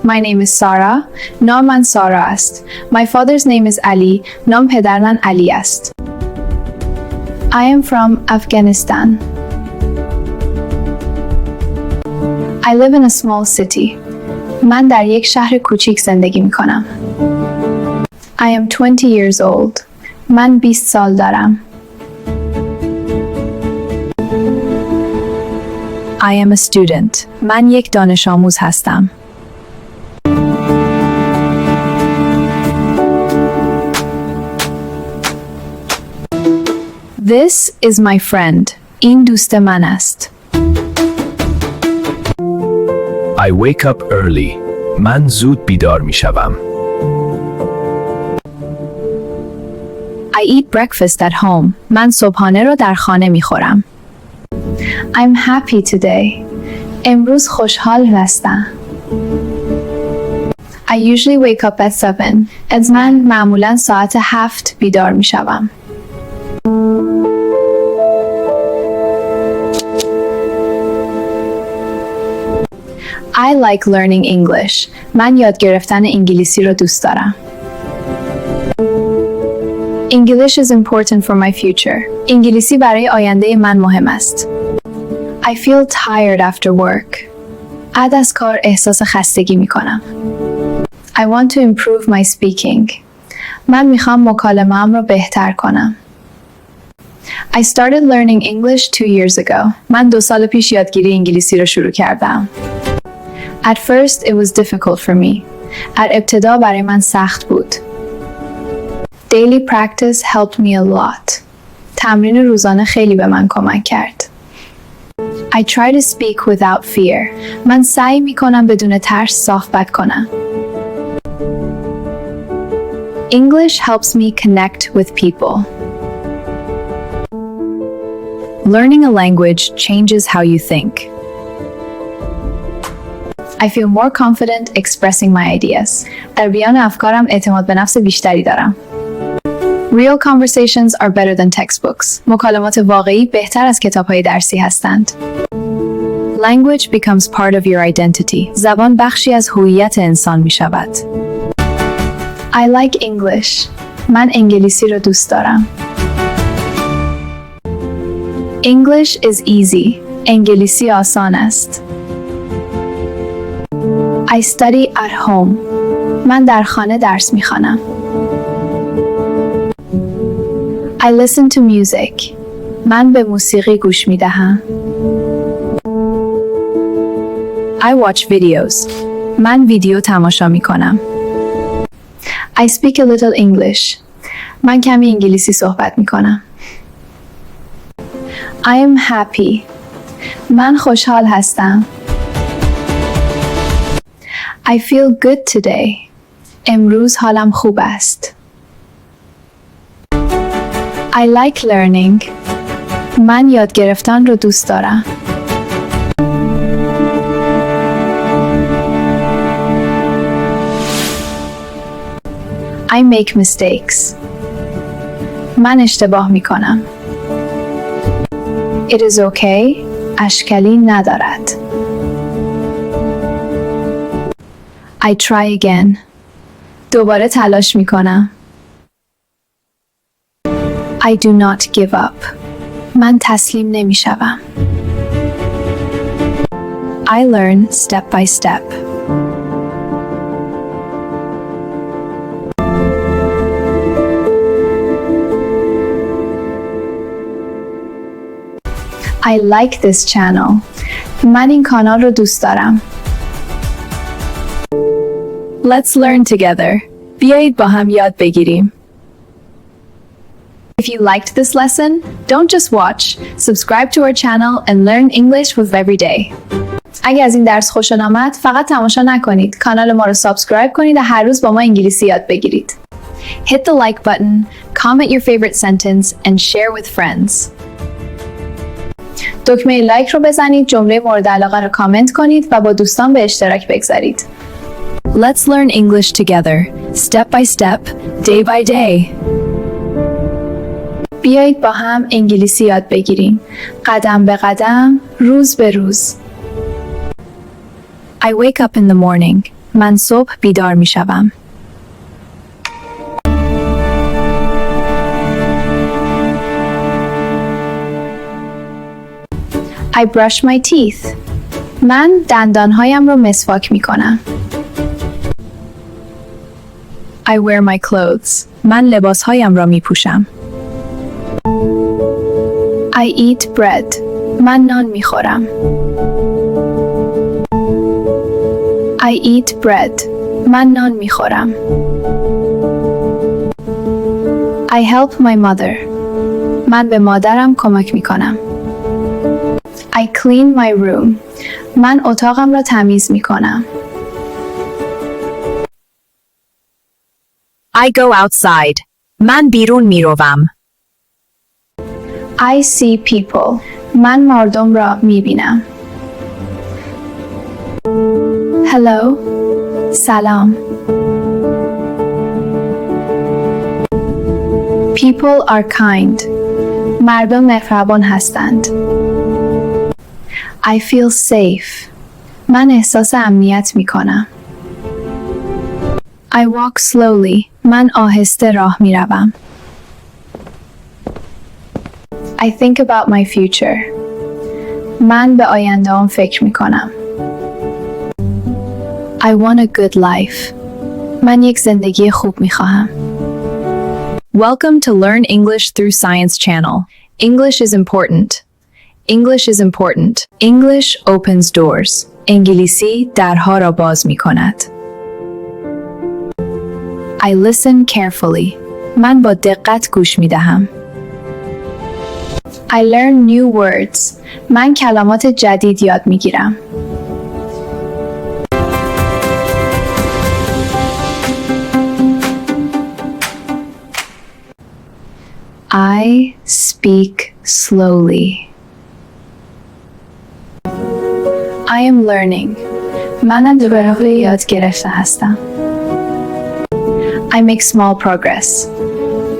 My name is Sarah. نام من سارا است. My father's name is Ali. نام پدر من علی است. I am from Afghanistan. I live in a small city. من در یک شهر کوچیک زندگی می کنم. I am 20 years old. من 20 سال دارم. I am a student. من یک دانش آموز هستم. This is my friend. این دوست من است. I wake up early. من زود بیدار می شوم. I eat breakfast at home. من صبحانه را در خانه می خورم. I'm happy today. امروز خوشحال هستم. I usually wake up at 7. از من معمولاً ساعت 7 بیدار می شوم. I like learning English. من یاد گرفتن انگلیسی را دوست دارم. English is important for my future. انگلیسی برای آینده من مهم است. I feel tired after work. بعد از کار احساس خستگی می کنم. I want to improve my speaking. من میخوام مکالمه‌ام را بهتر کنم. I started learning English 2 years ago. من 2 سال پیش یادگیری انگلیسی را شروع کردم. At first it was difficult for me. ابتدا برای من سخت بود. Daily practice helped me a lot. تمرین روزانه خیلی به من کمک کرد. I try to speak without fear. من سعی می کنم بدون ترس صحبت کنم. English helps me connect with people. Learning a language changes how you think. I feel more confident expressing my ideas. در بیان افکارم اعتماد به نفس بیشتری دارم. Real conversations are better than textbooks. مکالمات واقعی بهتر از کتاب‌های درسی هستند. Language becomes part of your identity. زبان بخشی از هویت انسان می شود. I like English. من انگلیسی را دوست دارم. English is easy. انگلیسی آسان است. I study at home. من در خانه درس می‌خوانم. I listen to music. من به موسیقی گوش می‌دهم. I watch videos. من ویدیو تماشا می‌کنم. I speak a little English. من کمی انگلیسی صحبت می‌کنم. I am happy. من خوشحال هستم. I feel good today. امروز حالم خوب است. I like learning. من یاد گرفتن رو دوست دارم. I make mistakes. من اشتباه می کنم. It is okay. اشکالی ندارد. I try again. دوباره تلاش می کنم. I do not give up. من تسلیم نمی شوم. I learn step by step. I like this channel. من این کانال رو دوست دارم. Let's learn together. بیایید با هم یاد بگیریم. If you liked this lesson, don't just watch. Subscribe to our channel and learn English with every day. اگه از این درس خوشتون آمد، فقط تماشا نکنید. کانال ما رو سابسکرایب کنید و هر روز با ما انگلیسی یاد بگیرید. Hit the like button, comment your favorite sentence and share with friends. دکمه لایک رو بزنید، جمله مورد علاقه رو کامنت کنید و با دوستان به اشتراک بگذارید. Let's learn English together, step by step, day by day. بیایید با هم انگلیسی یاد بگیریم. قدم به قدم، روز به روز. I wake up in the morning. من صبح بیدار می شوم. I brush my teeth. من دندانهایم را مسواک می کنم. I wear my clothes. من لباسهایم را می پوشم. I eat bread. من نان می خورم. I eat bread. من نان می خورم. I help my mother. من به مادرم کمک می کنم. I clean my room. من اتاقم را تمیز می کنم. I go outside. من بیرون می روم. I see people. من مردم را می بینم. Hello. سلام. People are kind. مردم مهربان هستند. I feel safe. من احساس امنیت می کنم. I walk slowly. من آهسته راه می روم. I think about my future. من به آینده‌ام فکر می کنم. I want a good life. من یک زندگی خوب می خواهم. Welcome to Learn English Through Science channel. English is important. English is important. English opens doors. انگلیسی درها را باز می کند. I listen carefully. من با دقت گوش می دهم. I learn new words. من کلمات جدید یاد می گیرم. I speak slowly. I am learning. من در حال یاد گرفته هستم. I make small progress.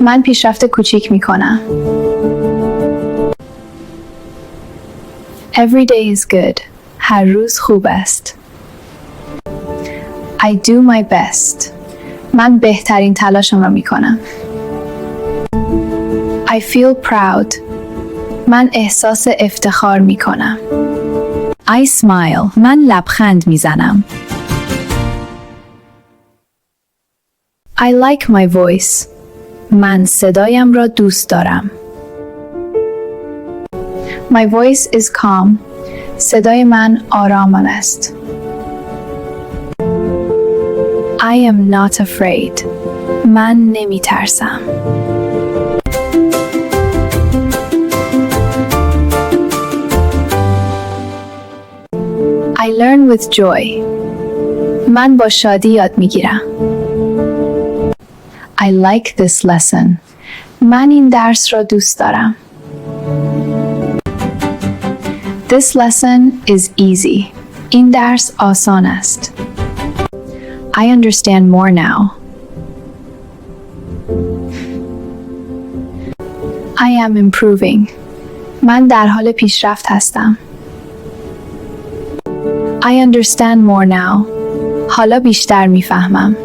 من پیشرفت کوچیک می کنم. Every day is good. هر روز خوب است. I do my best. من بهترین تلاشم را می کنم. I feel proud. من احساس افتخار می کنم. I smile. من لبخند می زنم. I like my voice. من صدایم را دوست دارم. My voice is calm. صدای من آرام است. I am not afraid. من نمی ترسم. I learn with joy. من با شادی یاد می گیرم. I like this lesson. من این درس را دوست دارم. This lesson is easy. این درس آسان است. I understand more now. I am improving. من در حال پیشرفت هستم. I understand more now. حالا بیشتر میفهمم.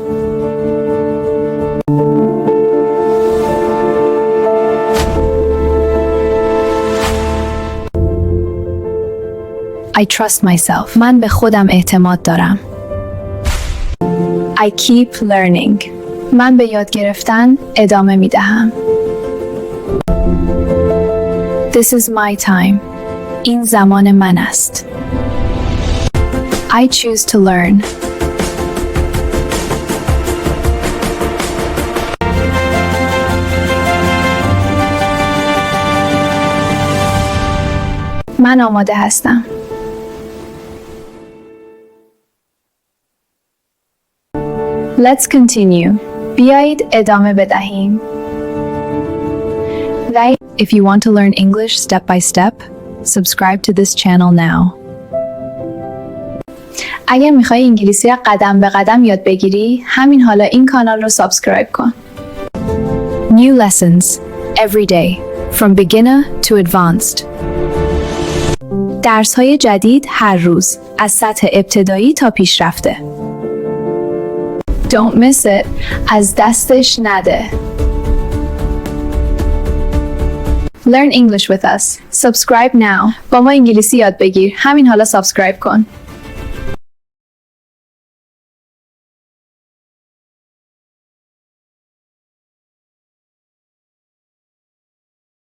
I trust myself. من به خودم اعتماد دارم. I keep learning. من به یاد گرفتن ادامه می دهم. This is my time. این زمان من است. I choose to learn. من آماده هستم. Let's continue. بیایید ادامه بدهیم. If you want to learn English step by step, subscribe to this channel now. اگر میخوای انگلیسی را قدم به قدم یاد بگیری، همین حالا این کانال رو سابسکرایب کن. New lessons every day, from beginner to advanced. درس‌های جدید هر روز، از سطح ابتدایی تا پیشرفته. Don't miss it. از دستش نده. Learn English with us. Subscribe now. با ما انگلیسی یاد بگیر. همین حالا سابسکرایب کن.